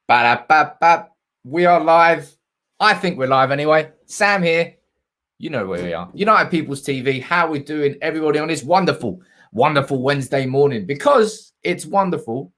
Ba-da-ba-ba. We are live. I think we're live anyway. Sam here. You know where we are. United People's TV. How we doing, everybody, on this wonderful, wonderful Wednesday morning? Because it's wonderful.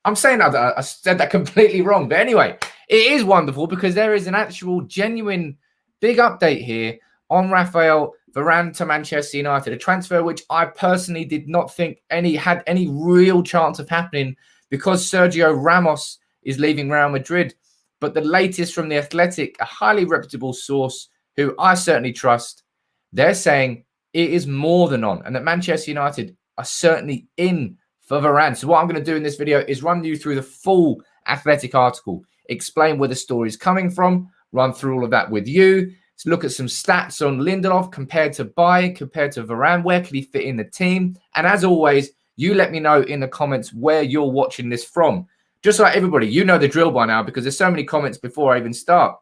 I'm saying that I said that completely wrong. But anyway, it is wonderful because there is an actual genuine big update here on Raphael Varane to Manchester United. A transfer which I personally did not think had any real chance of happening because Sergio Ramos is leaving Real Madrid. But the latest from The Athletic, a highly reputable source who I certainly trust, they're saying it is more than on and that Manchester United are certainly in for Varane. So what I'm going to do in this video is run you through the full Athletic article, explain where the story is coming from, run through all of that with you. Let's look at some stats on Lindelof compared to Bayern, compared to Varane. Where could he fit in the team? And as always, you let me know in the comments where you're watching this from. Just like everybody, you know the drill by now because there's so many comments before I even start.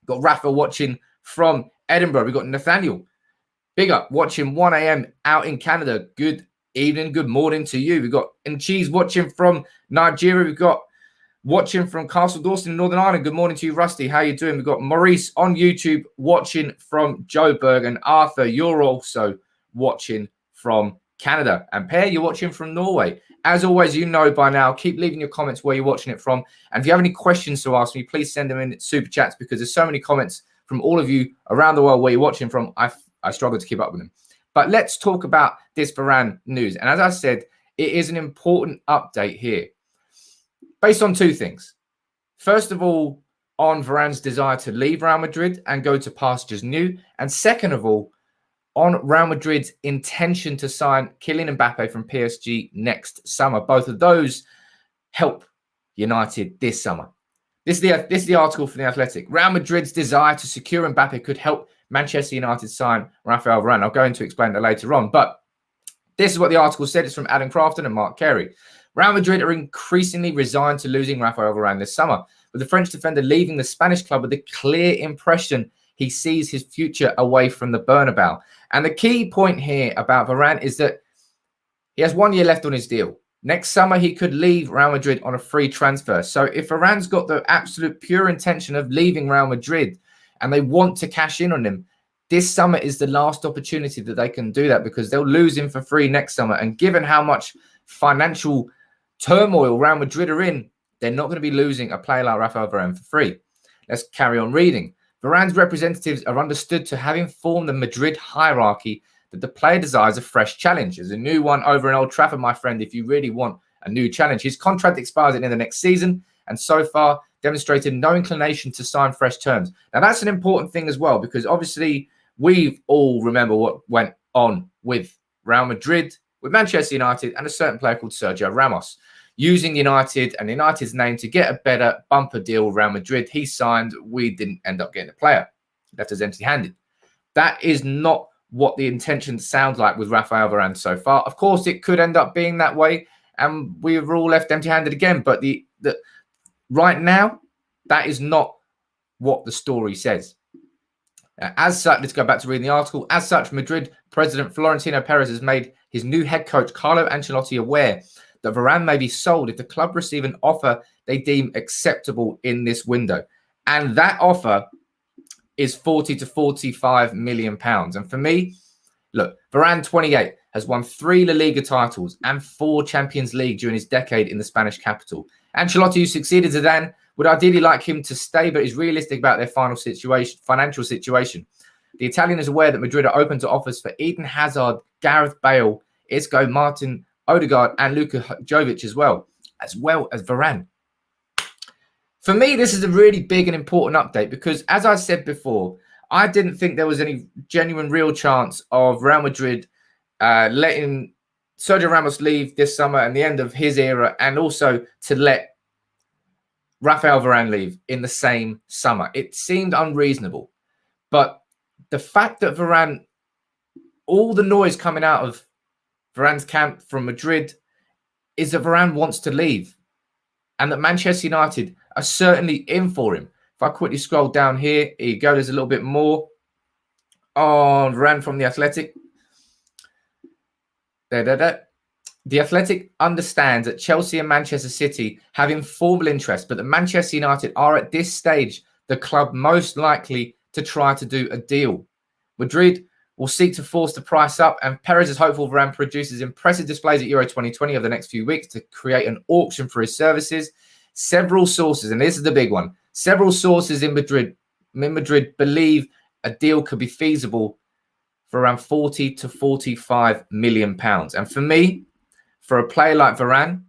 Got Raphael watching from Edinburgh. We've got Nathaniel. Big up, watching 1 a.m. out in Canada. Good evening, good morning to you. We've got Cheese watching from Nigeria. We've got watching from Castle Dawson in Northern Ireland. Good morning to you, Rusty. How you doing? We've got Maurice on YouTube watching from Joburg. And Arthur, you're also watching from Canada. And Per, you're watching from Norway. As always, you know by now, keep leaving your comments where you're watching it from. And if you have any questions to ask me, please send them in super chats because there's so many comments from all of you around the world where you're watching from. I struggle to keep up with them. But let's talk about this Varane news. And as I said, it is an important update here based on two things. First of all, on Varane's desire to leave Real Madrid and go to pastures new. And second of all, on Real Madrid's intention to sign Kylian Mbappe from PSG next summer. Both of those help United this summer. This is the article from The Athletic. Real Madrid's desire to secure Mbappe could help Manchester United sign Raphael Varane. I'll go into explain that later on. But this is what the article said. It's from Adam Crafton and Mark Carey. Real Madrid are increasingly resigned to losing Raphael Varane this summer, with the French defender leaving the Spanish club with a clear impression he sees his future away from the Bernabeu. And the key point here about Varane is that he has 1 year left on his deal. Next summer, he could leave Real Madrid on a free transfer. So if Varane's got the absolute pure intention of leaving Real Madrid and they want to cash in on him, this summer is the last opportunity that they can do that because they'll lose him for free next summer. And given how much financial turmoil Real Madrid are in, they're not going to be losing a player like Raphael Varane for free. Let's carry on reading. Varane's representatives are understood to have informed the Madrid hierarchy that the player desires a fresh challenge. There's a new one over in Old Trafford, my friend, if you really want a new challenge. His contract expires in the next season, and so far demonstrated no inclination to sign fresh terms. Now, that's an important thing as well, because obviously we all remember what went on with Real Madrid, with Manchester United, and a certain player called Sergio Ramos. Using United and United's name to get a better bumper deal with Real Madrid. He signed. We didn't end up getting a player. Left us empty-handed. That is not what the intention sounds like with Raphael Varane so far. Of course, it could end up being that way, and we were all left empty-handed again. But the right now, that is not what the story says. As such, let's go back to reading the article. As such, Madrid president Florentino Perez has made his new head coach, Carlo Ancelotti, aware that Varane may be sold if the club receive an offer they deem acceptable in this window. And that offer is 40 to 45 million pounds. And for me, look, Varane, 28, has won 3 La Liga titles and 4 Champions League during his decade in the Spanish capital. Ancelotti, who succeeded Zidane, would ideally like him to stay, but is realistic about their financial situation. The Italian is aware that Madrid are open to offers for Eden Hazard, Gareth Bale, Isco, Martin Odegaard, and Luka Jovic as well as Varane. For me, this is a really big and important update because, as I said before, I didn't think there was any genuine real chance of Real Madrid letting Sergio Ramos leave this summer and the end of his era, and also to let Raphael Varane leave in the same summer. It seemed unreasonable. But the fact that Varane, all the noise coming out of Varane's camp from Madrid is that Varane wants to leave and that Manchester United are certainly in for him. If I quickly scroll down here you go. There's a little bit more on Varane from The Athletic. The Athletic understands that Chelsea and Manchester City have informal interest, but that Manchester United are at this stage the club most likely to try to do a deal. Madrid will seek to force the price up, and Perez is hopeful Varane produces impressive displays at Euro 2020 over the next few weeks to create an auction for his services. Several sources, and this is the big one, several sources in Madrid believe a deal could be feasible for around 40 to 45 million pounds. And for me, for a player like Varane,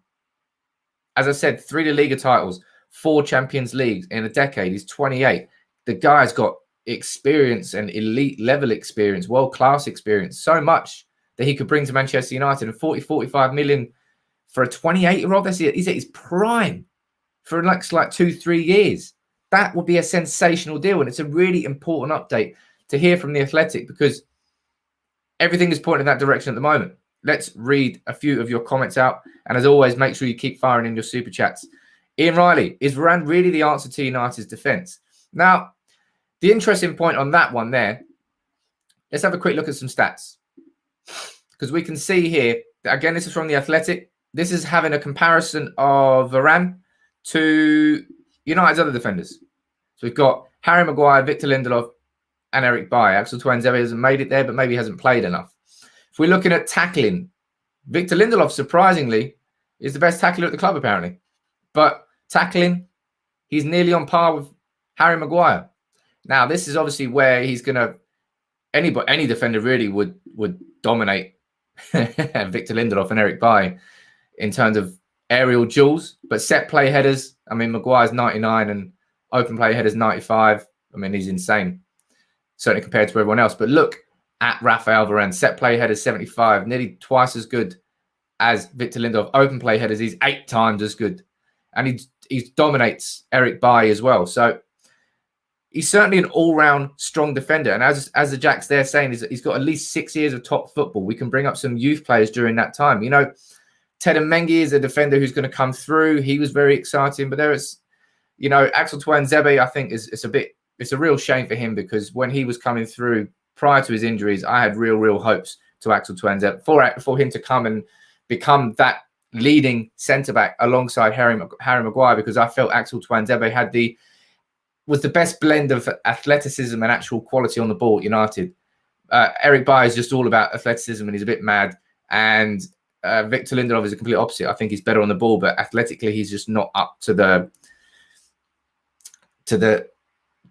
as I said, 3 La Liga titles, 4 Champions Leagues in a decade. He's 28. The guy's got experience and elite level experience, world-class experience, so much that he could bring to Manchester United. And 40, 45 million for a 28-year-old, he's at his prime for like 2-3 years. That would be a sensational deal. And it's a really important update to hear from the Athletic, because everything is pointing in that direction at the moment. Let's read a few of your comments out. And as always, make sure you keep firing in your super chats. Ian Riley, is Varane really the answer to United's defence? Now, the interesting point on that one there, let's have a quick look at some stats. Because we can see here, again, this is from the Athletic. This is having a comparison of Varane to United's other defenders. So we've got Harry Maguire, Victor Lindelof, and Eric Bailly. Axel Tuanzebe hasn't made it there, but maybe hasn't played enough. If we're looking at tackling, Victor Lindelof, surprisingly, is the best tackler at the club, apparently. But tackling, he's nearly on par with Harry Maguire. Now, this is obviously where he's going to... Any defender really would dominate Victor Lindelof and Eric Bailly in terms of aerial duels. But set play headers, I mean, Maguire's 99 and open play headers 95. I mean, he's insane, certainly compared to everyone else. But look at Raphael Varane, set play headers 75, nearly twice as good as Victor Lindelof. Open play headers, he's 8 times as good. And he dominates Eric Bailly as well. So he's certainly an all-round strong defender. And as the Jack's there saying, is that he's got at least 6 years of top football. We can bring up some youth players during that time. You know, Ted Mengi is a defender who's going to come through. He was very exciting. But there is, you know, Axel Tuanzebe, I think it's a real shame for him, because when he was coming through prior to his injuries, I had real hopes to Axel Tuanzebe for him to come and become that leading centre-back alongside Harry Maguire, because I felt Axel Tuanzebe was the best blend of athleticism and actual quality on the ball at United. Eric Bailly is just all about athleticism and he's a bit mad. And Victor Lindelof is a complete opposite. I think he's better on the ball, but athletically he's just not up to the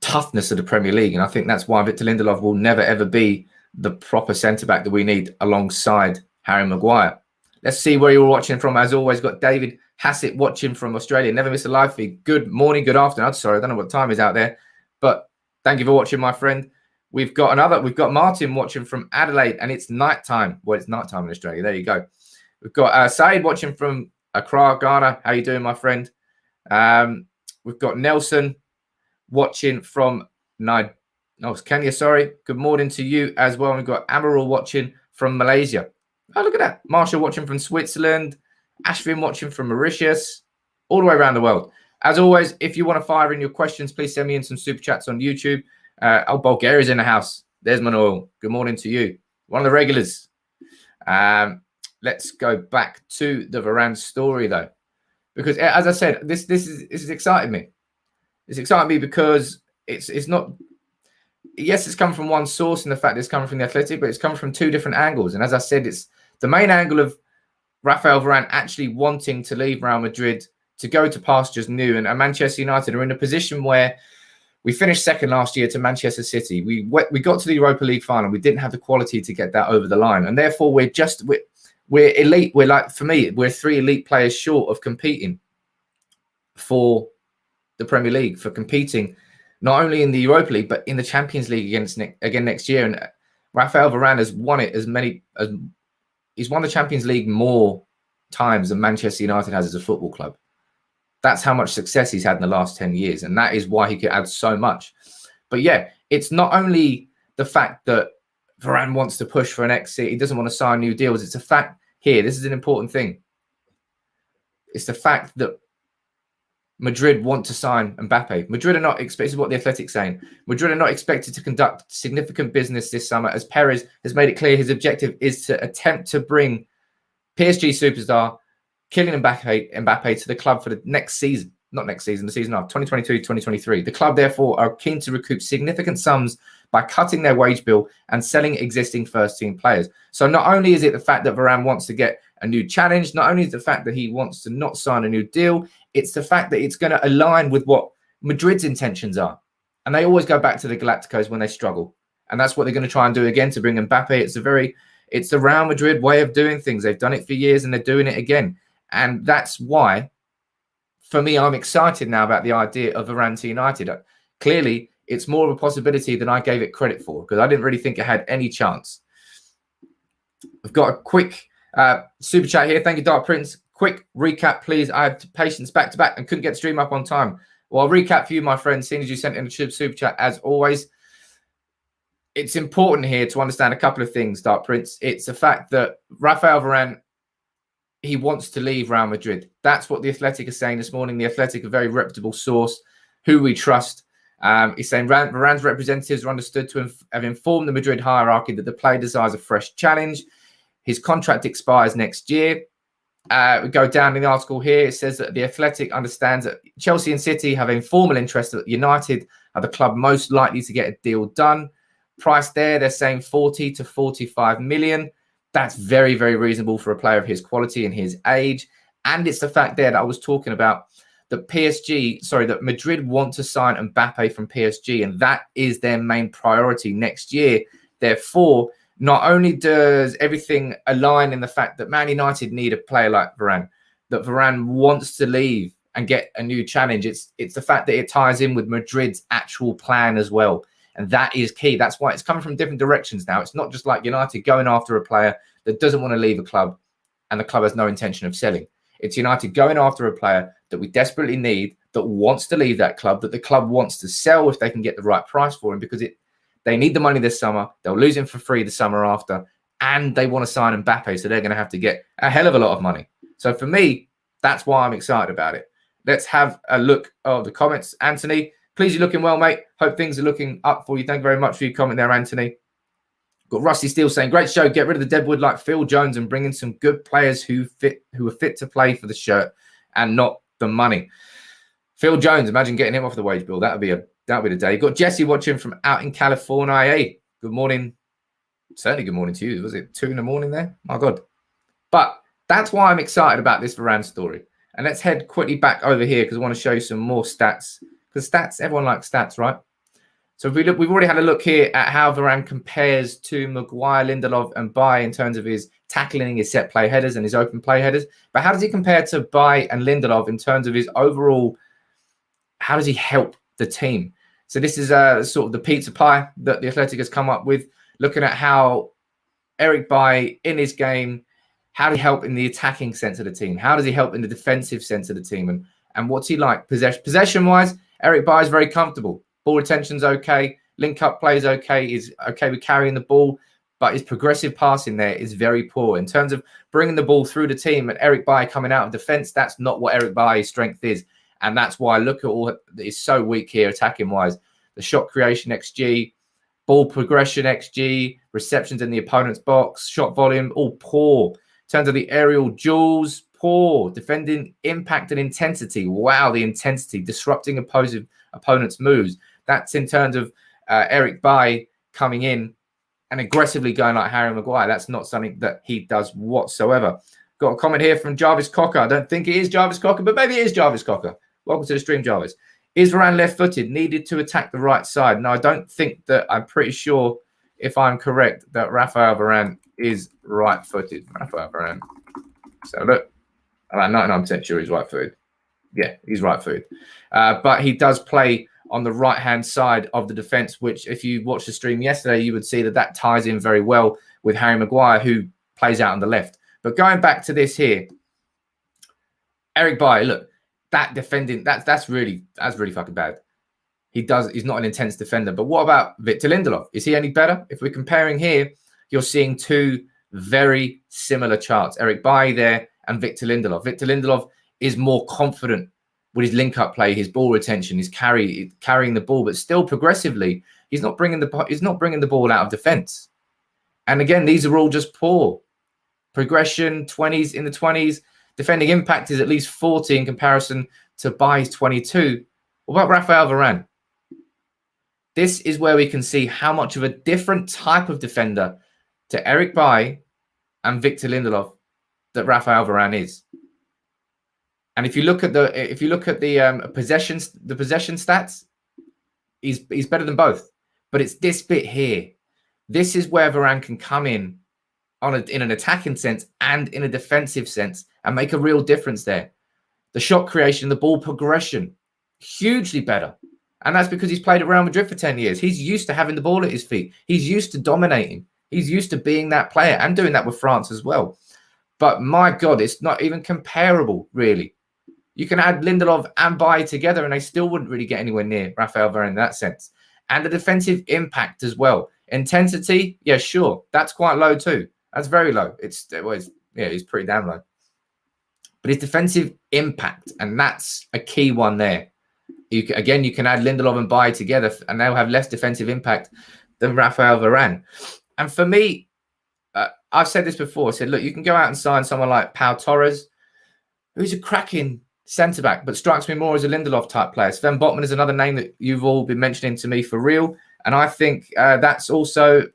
toughness of the Premier League. And I think that's why Victor Lindelof will never, ever be the proper centre-back that we need alongside Harry Maguire. Let's see where you're watching from. As always, got David Hassett watching from Australia. Never miss a live feed. Good morning, good afternoon. Sorry, I don't know what time is out there, but thank you for watching, my friend. We've got Martin watching from Adelaide, and it's nighttime. Well, it's nighttime in Australia. There you go. We've got Saeed watching from Accra, Ghana. How you doing, my friend? We've got Nelson watching from Kenya. Sorry. Good morning to you as well. And we've got Amaral watching from Malaysia. Oh, look at that. Marshall watching from Switzerland. Ashvin watching from Mauritius. All the way around the world. As always, if you want to fire in your questions, please send me in some super chats on YouTube. Bulgaria's in the house. There's Manuel. Good morning to you. One of the regulars. Let's go back to the Varane story, though. Because, as I said, this is exciting me. It's exciting me because it's not... Yes, it's come from one source in the fact that it's coming from the Athletic, but it's come from 2 different angles. And as I said, it's the main angle of Raphael Varane actually wanting to leave Real Madrid to go to pastures new. And Manchester United are in a position where we finished second last year to Manchester City. We got to the Europa League final. We didn't have the quality to get that over the line. And therefore, we're elite. We're like, for me, we're 3 elite players short of competing for the Premier League, for competing not only in the Europa League, but in the Champions League again next year. And Raphael Varane has won it he's won the Champions League more times than Manchester United has as a football club. That's how much success he's had in the last 10 years. And that is why he could add so much. But yeah, it's not only the fact that Varane wants to push for an exit. He doesn't want to sign new deals. It's a fact here. This is an important thing. It's the fact that Madrid want to sign Mbappe. Madrid are not expected, this is what the Athletic's saying. Madrid are not expected to conduct significant business this summer, as Perez has made it clear his objective is to attempt to bring PSG superstar, Kylian Mbappe to the club for the next season. Not next season, the season after, 2022-2023. The club, therefore, are keen to recoup significant sums by cutting their wage bill and selling existing first-team players. So not only is it the fact that Varane wants to get a new challenge, not only is the fact that he wants to not sign a new deal, it's the fact that it's going to align with what Madrid's intentions are. And they always go back to the Galacticos when they struggle. And that's what they're going to try and do again to bring Mbappe. It's the Real Madrid way of doing things. They've done it for years and they're doing it again. And that's why, for me, I'm excited now about the idea of Varane to United. Clearly, it's more of a possibility than I gave it credit for, because I didn't really think it had any chance. We've got a quick super chat here. Thank you, Dark Prince. Quick recap, please. I had patients back to back and couldn't get the stream up on time. Well, I'll recap for you, my friend, seeing as you sent in a super chat, as always. It's important here to understand a couple of things, Dark Prince. It's the fact that Raphael Varane, he wants to leave Real Madrid. That's what The Athletic is saying this morning. The Athletic, a very reputable source, who we trust. He's saying Varane's representatives are understood to have informed the Madrid hierarchy that the player desires a fresh challenge. His contract expires next year. We go down in the article here. It says that The Athletic understands that Chelsea and City have a formal interest that United are the club most likely to get a deal done. Price there, they're saying 40 to 45 million. That's very, very reasonable for a player of his quality and his age. And it's the fact there that I was talking about that Madrid want to sign Mbappe from PSG, and that is their main priority next year. Therefore, not only does everything align in the fact that Man United need a player like Varane, that Varane wants to leave and get a new challenge, it's the fact that it ties in with Madrid's actual plan as well. And that is key. That's why it's coming from different directions now. It's not just like United going after a player that doesn't want to leave a club and the club has no intention of selling. It's United going after a player that we desperately need, that wants to leave that club, that the club wants to sell if they can get the right price for him, because they need the money this summer. They'll lose him for free the summer after, and they want to sign Mbappe, so they're going to have to get a hell of a lot of money. So for me, that's why I'm excited about it. Let's have a look at the comments. Anthony, please, you're looking well, mate. Hope things are looking up for you. Thank you very much for your comment there, Anthony. Got Rusty Steele saying, great show. Get rid of the deadwood like Phil Jones and bring in some good players who are fit to play for the shirt and not the money. Phil Jones, imagine getting him off the wage bill. That'll be the day. You've got Jesse watching from out in California. Hey, good morning. Certainly good morning to you. Was it 2 in the morning there? My God. But that's why I'm excited about this Varane story. And let's head quickly back over here because I want to show you some more stats. Because stats, everyone likes stats, right? So if we look, we've already had a look here at how Varane compares to Maguire, Lindelof, and Baye in terms of his tackling, his set play headers, and his open play headers. But how does he compare to Baye and Lindelof in terms of his overall? How does he help the team? So this is sort of the pizza pie that the Athletic has come up with, looking at how Eric Baye in his game, how does he help in the attacking sense of the team? How does he help in the defensive sense of the team? And what's he like possession-wise? Eric Baye is very comfortable. Ball retention's okay. Link-up play is okay. He's okay with carrying the ball. But his progressive passing there is very poor. In terms of bringing the ball through the team and Eric Baye coming out of defence, that's not what Eric Baye's strength is. And that's why look at all that is so weak here attacking-wise. The shot creation XG, ball progression XG, receptions in the opponent's box, shot volume, all poor. In terms of the aerial duels, poor. Defending impact and intensity. Wow, the intensity. Disrupting opponent's moves. That's in terms of Eric Baye coming in and aggressively going like Harry Maguire. That's not something that he does whatsoever. Got a comment here from Jarvis Cocker. I don't think it is Jarvis Cocker, but maybe it is Jarvis Cocker. Welcome to the stream, Jarvis. Is Varane left-footed? Needed to attack the right side? No, I don't think that. I'm pretty sure, if I'm correct, that Raphael Varane is right-footed. Raphael Varane. So look, I'm 99% sure he's right-footed. Yeah, he's right-footed. But he does play on the right-hand side of the defence, which if you watched the stream yesterday, you would see that ties in very well with Harry Maguire, who plays out on the left. But going back to this here, Eric Baye, look, that defending, that's really fucking bad. He's not an intense defender. But what about Victor Lindelof? Is he any better? If we're comparing here, you're seeing two very similar charts. Eric Baye there and Victor Lindelof. Victor Lindelof is more confident with his link-up play, his ball retention, his carrying the ball, but still progressively, he's not bringing the ball out of defence. And again, these are all just poor. progression, 20s, in the 20s. Defending impact is at least 40 in comparison to Bailly's 22. What about Raphael Varane? This is where we can see how much of a different type of defender to Eric Bailly and Victor Lindelof that Raphael Varane is. And if you look at the possession stats, he's better than both. But it's this bit here. This is where Varane can come in in an attacking sense and in a defensive sense and make a real difference there. The shot creation, the ball progression, hugely better. And that's because he's played at Real Madrid for 10 years. He's used to having the ball at his feet. He's used to dominating. He's used to being that player and doing that with France as well. But my God, it's not even comparable, really. You can add Lindelof and Bailly together and they still wouldn't really get anywhere near Raphael Varane in that sense. And the defensive impact as well. Intensity, yeah, sure. That's quite low too. That's very low. It's pretty damn low. But his defensive impact, and that's a key one there. You can add Lindelof and Bailly together and they'll have less defensive impact than Raphael Varane. And for me, I've said this before. I said, look, you can go out and sign someone like Pau Torres, who's a cracking centre-back, but strikes me more as a Lindelof type player. Sven Botman is another name that you've all been mentioning to me for real. And I think that's also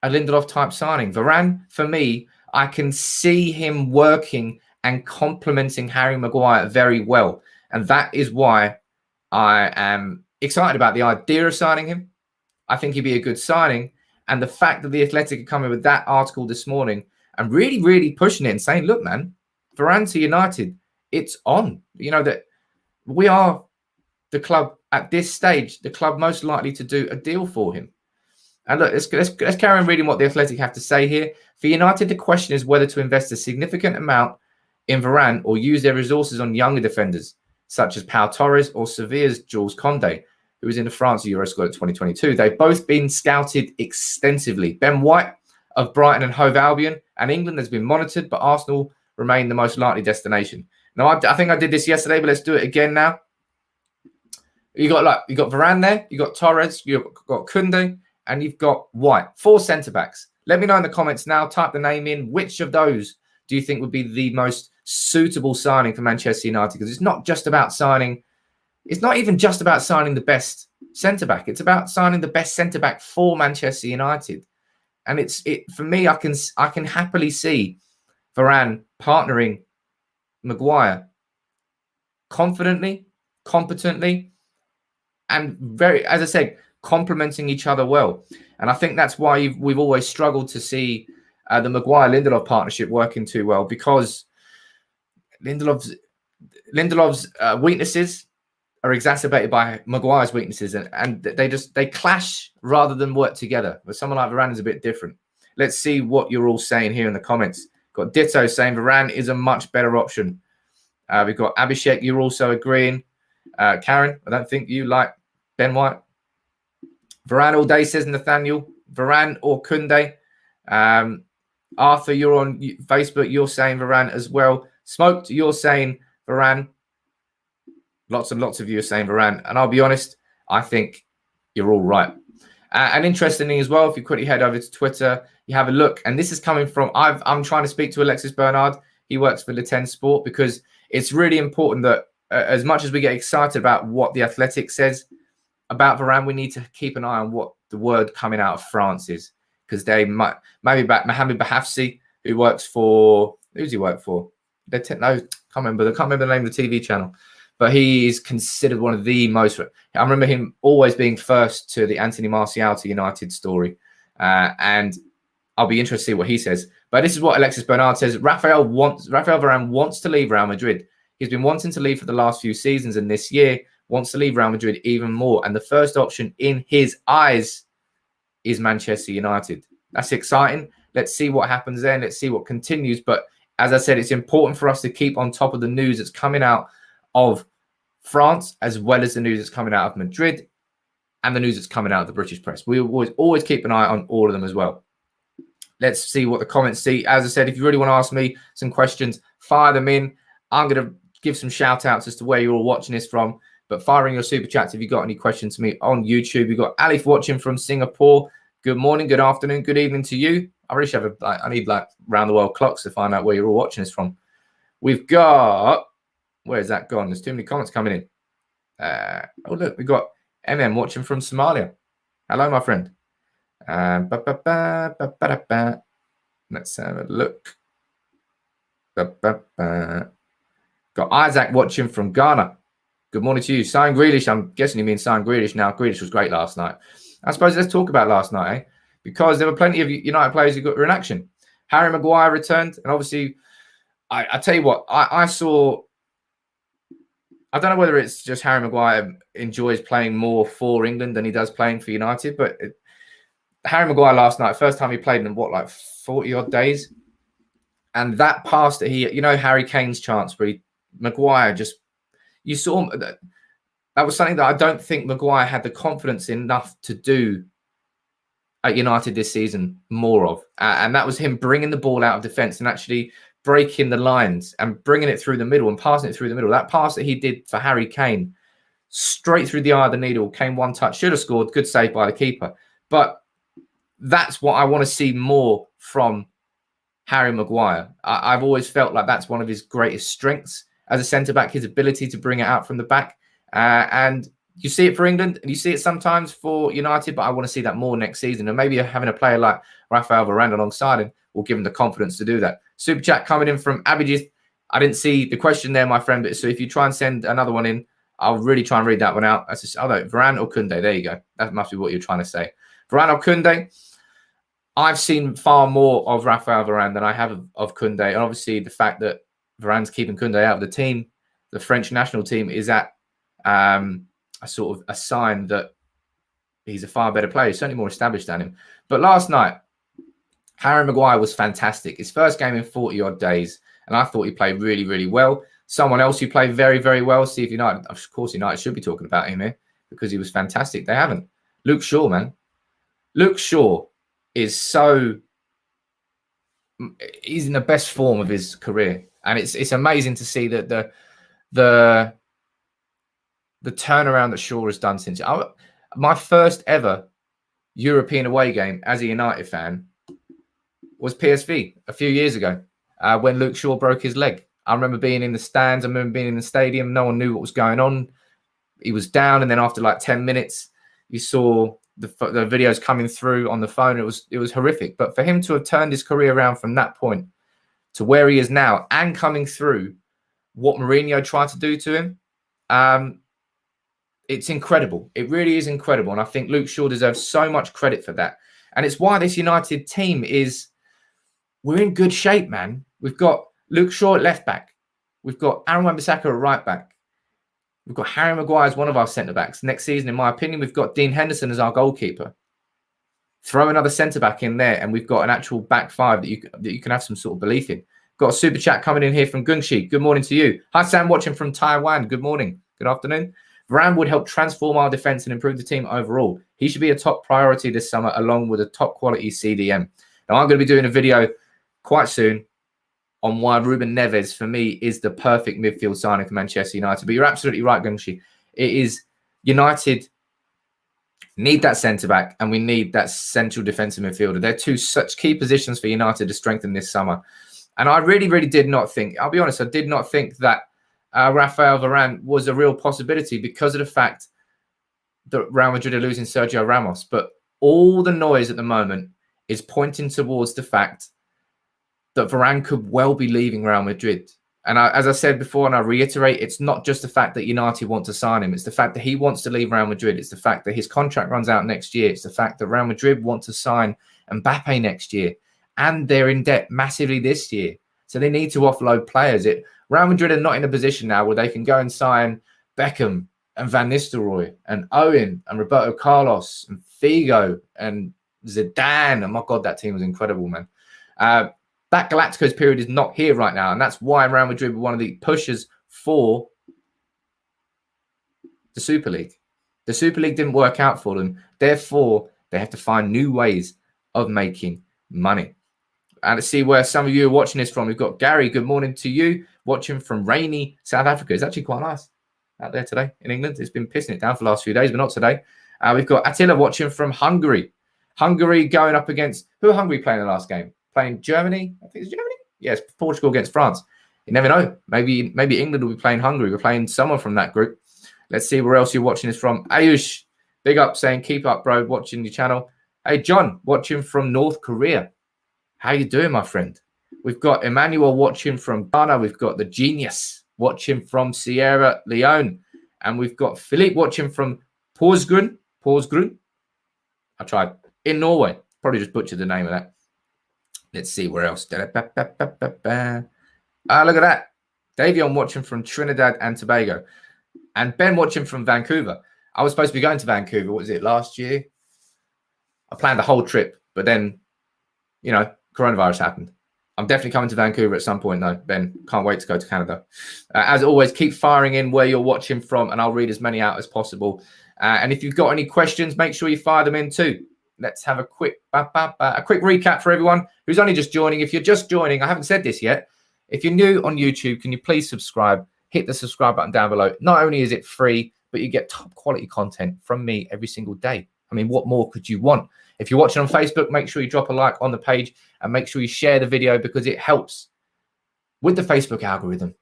a Lindelof type signing. Varane, for me, I can see him working and complementing Harry Maguire very well. And that is why I am excited about the idea of signing him. I think he'd be a good signing. And the fact that the Athletic are coming with that article this morning and really, really pushing it and saying, look, man, Varane to United, it's on. You know, that we are the club at this stage, the club most likely to do a deal for him. And look, let's carry on reading what the Athletic have to say here. For United, the question is whether to invest a significant amount in Varane or use their resources on younger defenders, such as Pau Torres or Sevilla's Jules Koundé, who was in the France Euro squad in 2022. They've both been scouted extensively. Ben White of Brighton and Hove Albion and England has been monitored, but Arsenal remain the most likely destination. Now, I think I did this yesterday, but let's do it again now. You got Varane there, you got Torres, you've got Koundé, and you've got White. 4 centre-backs. Let me know in the comments now. Type the name in. Which of those do you think would be the most suitable signing for Manchester United? Because it's not just about signing. It's not even just about signing the best centre-back. It's about signing the best centre-back for Manchester United. And for me, I can happily see Varane partnering Maguire confidently, competently, and as I said, complementing each other well. And I think that's why we've always struggled to see the Maguire-Lindelof partnership working too well, because Lindelof's weaknesses are exacerbated by Maguire's weaknesses, and they clash rather than work together. But someone like Varane is a bit different. Let's see what you're all saying here in the comments. Got Ditto saying Varane is a much better option. We've got Abhishek, you're also agreeing. Karen, I don't think you like Ben White. Varane all day, says Nathaniel. Varane or Koundé. Arthur, you're on Facebook. You're saying Varane as well. Smoked, you're saying Varane. Lots and lots of you are saying Varane. And I'll be honest, I think you're all right. And interestingly as well, if you quickly head over to Twitter, you have a look. And this is coming from, I'm trying to speak to Alexis Bernard. He works for Le 10 Sport, because it's really important that as much as we get excited about what the Athletic says about Varane, we need to keep an eye on what the word coming out of France is, because they might maybe about Mohamed Bahafsi, who works for, who's he work for? I can't remember the name of the TV channel, but he is considered one of the most. I remember him always being first to the Anthony Martial to United story, and I'll be interested to see what he says. But this is what Alexis Bernard says: Raphael Varane wants to leave Real Madrid. He's been wanting to leave for the last few seasons, and this year wants to leave Real Madrid even more. And the first option in his eyes is Manchester United. That's exciting. Let's see what happens then. Let's see what continues. But as I said, it's important for us to keep on top of the news that's coming out of France, as well as the news that's coming out of Madrid and the news that's coming out of the British press. We always keep an eye on all of them as well. Let's see what the comments see. As I said, if you really want to ask me some questions, fire them in. I'm going to give some shout outs as to where you're all watching this from. But firing your super chats if you've got any questions to me on YouTube. You've got Alif watching from Singapore. Good morning, good afternoon, good evening to you. I really should have I need like round the world clocks to find out where you're all watching this from. We've got, where's that gone? There's too many comments coming in. Oh, look, we've got MM watching from Somalia. Hello, my friend. Let's have a look. Got Isaac watching from Ghana. Good morning to you. Sign Grealish. I'm guessing you mean sign Grealish now. Grealish was great last night. I suppose let's talk about last night, eh? Because there were plenty of United players who got in action. Harry Maguire returned. And obviously, I tell you what, I saw... I don't know whether it's just Harry Maguire enjoys playing more for England than he does playing for United, but Harry Maguire last night, first time he played in, what, like 40-odd days? And that pass that Harry Kane's chance where Maguire just... You saw that was something that I don't think Maguire had the confidence enough to do at United this season more of. And that was him bringing the ball out of defence and actually breaking the lines and bringing it through the middle and passing it through the middle. That pass that he did for Harry Kane, straight through the eye of the needle, Kane one touch, should have scored, good save by the keeper. But that's what I want to see more from Harry Maguire. I've always felt like that's one of his greatest strengths as a centre-back, his ability to bring it out from the back. And you see it for England, and you see it sometimes for United, but I want to see that more next season. And maybe having a player like Raphael Varane alongside him will give him the confidence to do that. Super chat coming in from Abhijit. I didn't see the question there, my friend, but so if you try and send another one in, I'll really try and read that one out. That's just, Varane or Koundé. There you go. That must be what you're trying to say. Varane or Koundé. I've seen far more of Raphael Varane than I have of Koundé. And obviously the fact that Varane's keeping Koundé out of the team, the French national team, is at a sort of a sign that he's a far better player. He's certainly more established than him. But last night, Harry Maguire was fantastic. His first game in 40-odd days, and I thought he played really, really well. Someone else who played very, very well, Steve United. Of course, United should be talking about him here because he was fantastic. They haven't. Luke Shaw, man. Luke Shaw is he's in the best form of his career. And it's amazing to see that the turnaround that Shaw has done since my first ever European away game as a United fan was PSV a few years ago when Luke Shaw broke his leg. I remember being in the stands. I remember being in the stadium. No one knew what was going on. He was down, and then after like 10 minutes, you saw the videos coming through on the phone. It was horrific. But for him to have turned his career around from that point to where he is now and coming through what Mourinho tried to do to him, it's incredible. It really is incredible. And I think Luke Shaw deserves so much credit for that. And it's why this United team we're in good shape, man. We've got Luke Shaw at left back. We've got Aaron Wan-Bissaka at right back. We've got Harry Maguire as one of our centre-backs. Next season, in my opinion, we've got Dean Henderson as our goalkeeper. Throw another centre-back in there, and we've got an actual back five that you can have some sort of belief in. Got a super chat coming in here from Gungshi. Good morning to you. Hi, Sam, watching from Taiwan. Good morning. Good afternoon. Varane would help transform our defence and improve the team overall. He should be a top priority this summer, along with a top-quality CDM. Now, I'm going to be doing a video quite soon on why Ruben Neves, for me, is the perfect midfield signing for Manchester United. But you're absolutely right, Gungshi. It is United need that centre-back, and we need that central defensive midfielder. They're two such key positions for United to strengthen this summer. And I really, really did not think, I'll be honest, I did not think that Raphael Varane was a real possibility because of the fact that Real Madrid are losing Sergio Ramos. But all the noise at the moment is pointing towards the fact that Varane could well be leaving Real Madrid. And as I said before, and I reiterate, it's not just the fact that United want to sign him. It's the fact that he wants to leave Real Madrid. It's the fact that his contract runs out next year. It's the fact that Real Madrid want to sign Mbappe next year. And they're in debt massively this year. So they need to offload players. Real Madrid are not in a position now where they can go and sign Beckham and Van Nistelrooy and Owen and Roberto Carlos and Figo and Zidane. Oh my God, that team was incredible, man. That Galacticos period is not here right now. And that's why Real Madrid were one of the pushers for the Super League. The Super League didn't work out for them. Therefore, they have to find new ways of making money. And to see where some of you are watching this from, we've got Gary. Good morning to you. Watching from rainy South Africa. It's actually quite nice out there today in England. It's been pissing it down for the last few days, but not today. We've got Attila watching from Hungary. Hungary going up against, who are Hungary playing in the last game? Playing Germany? I think it's Germany. Yes, Portugal against France. You never know. Maybe England will be playing Hungary. We're playing someone from that group. Let's see where else you're watching this from. Ayush, big up, saying keep up, bro, watching your channel. Hey, John, watching from North Korea. How you doing, my friend? We've got Emmanuel watching from Ghana. We've got the Genius watching from Sierra Leone. And we've got Philippe watching from Porsgrunn. I tried. In Norway. Probably just butchered the name of that. Let's see where else. Look at that. Davion watching from Trinidad and Tobago. And Ben watching from Vancouver. I was supposed to be going to Vancouver. What was it, last year? I planned the whole trip. But then, you know, coronavirus happened. I'm definitely coming to Vancouver at some point, though, Ben. Can't wait to go to Canada. As always, keep firing in where you're watching from, and I'll read as many out as possible. And if you've got any questions, make sure you fire them in too. Let's have a quick recap for everyone who's only just joining. If you're just joining, I haven't said this yet. If you're new on YouTube, can you please subscribe? Hit the subscribe button down below. Not only is it free, but you get top quality content from me every single day. I mean, what more could you want? If you're watching on Facebook, make sure you drop a like on the page and make sure you share the video because it helps with the Facebook algorithm.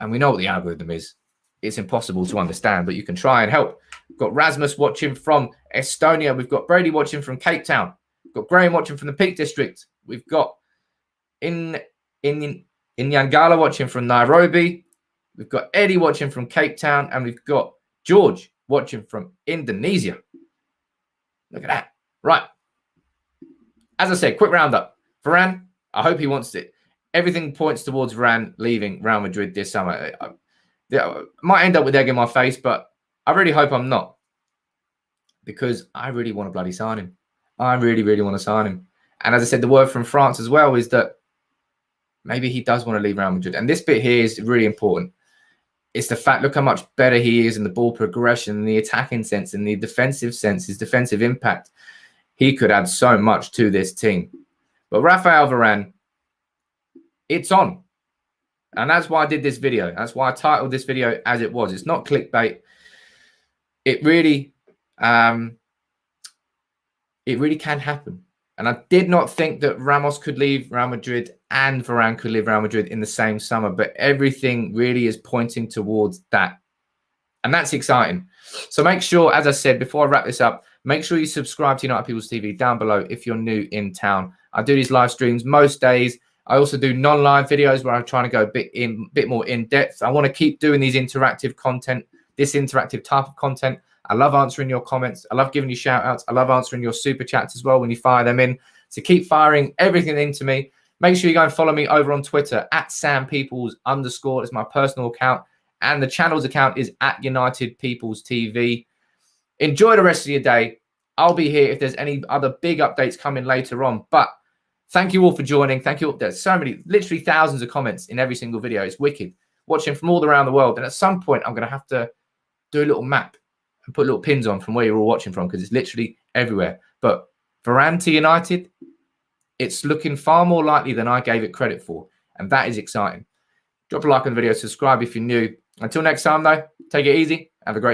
And we know what the algorithm is. It's impossible to understand, but you can try and help. We've got Rasmus watching from Estonia. We've got Brady watching from Cape Town. We've got Graham watching from the Peak District. We've got Inyangala watching from Nairobi. We've got Eddie watching from Cape Town. And we've got George watching from Indonesia. Look at that. Right. As I said, quick roundup. Varane, I hope he wants it. Everything points towards Varane leaving Real Madrid this summer. I might end up with egg in my face, but I really hope I'm not. Because I really want to bloody sign him. I really, really want to sign him. And as I said, the word from France as well is that maybe he does want to leave Real Madrid. And this bit here is really important. It's the fact, look how much better he is in the ball progression, the attacking sense, and the defensive sense, his defensive impact. He could add so much to this team. But Raphael Varane, it's on. And that's why I did this video. That's why I titled this video as it was. It's not clickbait. It really can happen. And I did not think that Ramos could leave Real Madrid and Varane could leave Real Madrid in the same summer. But everything really is pointing towards that. And that's exciting. So make sure, as I said, before I wrap this up, make sure you subscribe to United People's TV down below if you're new in town. I do these live streams most days. I also do non-live videos where I'm trying to go a bit more in depth. I want to keep doing these interactive content, this interactive type of content. I love answering your comments. I love giving you shout outs. I love answering your super chats as well when you fire them in. So keep firing everything into me. Make sure you go and follow me over on Twitter at @SamPeoples_. It's my personal account. And the channel's account is @United People's TV. Enjoy the rest of your day. I'll be here if there's any other big updates coming later on. But thank you all for joining. Thank you. There's so many, literally thousands of comments in every single video. It's wicked. Watching from all around the world. And at some point, I'm going to have to do a little map and put little pins on from where you're all watching from because it's literally everywhere. But Varane to United, it's looking far more likely than I gave it credit for. And that is exciting. Drop a like on the video. Subscribe if you're new. Until next time, though, take it easy. Have a great